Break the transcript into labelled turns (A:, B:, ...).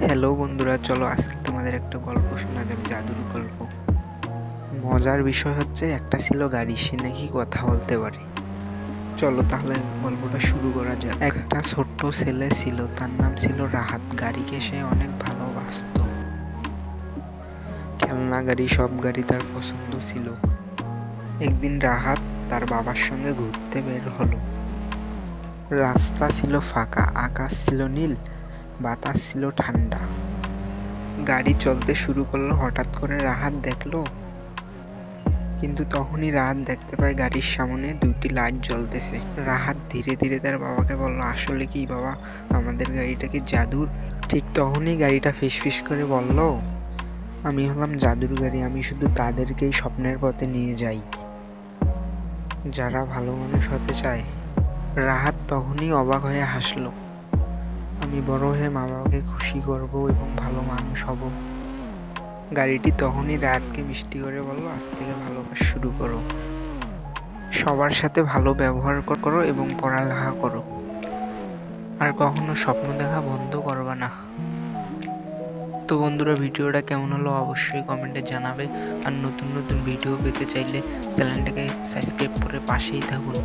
A: Hello বন্ধুরা, চলো আজকে তোমাদের একটা গল্প শোনা যাক, জাদুর গল্প। মজার বিষয় হচ্ছে একটা ছিল গাড়ি, সে নাকি কথা বলতে পারে। চলো তাহলে গল্পটা শুরু করা যাক। একটা ছোট্ট ছেলে ছিল, তার নাম ছিল রাহাত। গাড়িকে সে অনেক ভালোবাসতো। খেলনা গাড়ি, সব গাড়ি তার পছন্দ ছিল। একদিন রাহাত তার বাবার সঙ্গে ঘুরতে বের হলো। রাস্তা ছিল ফাঁকা, আকাশ ছিল নীল, বাতাস ছিল ঠান্ডা। গাড়ি চলতে শুরু করলো। হঠাৎ করে রাহাত দেখলো, কিন্তু তখনই রাহাত দেখতে পায় গাড়ির সামনে দুইটি লাইট জ্বলতেছে। রাহাত ধীরে ধীরে তার বাবাকে বলল, আসলে কি বাবা, আমাদের গাড়িটা কি জাদুর? ঠিক তখনই গাড়িটা ফিসফিস করে বলল, আমি হলাম জাদুর গাড়ি, আমি শুধু তাদেরকেই স্বপ্নের পথে নিয়ে যাই যারা ভালো মানুষ হতে চায়। রাহাত তখনই অবাক হয়ে হাসলো, আমি বড় হয়ে মা বাবাকে খুশি করব এবং ভালো মানুষ হব। গাড়িটি তখনই রাহাতকে মিষ্টি করে বলল, আজ থেকে ভালো কাজ শুরু করো, সবার সাথে ভালো ব্যবহার করো এবং পড়ালেখা করো, আর কখনো স্বপ্ন দেখা বন্ধ করবা না। তো বন্ধুরা, ভিডিওটা কেমন হলো অবশ্যই কমেন্টে জানাবে। আর নতুন নতুন ভিডিও পেতে চাইলে চ্যানেলটাকে সাবস্ক্রাইব করে পাশেই থাকুন।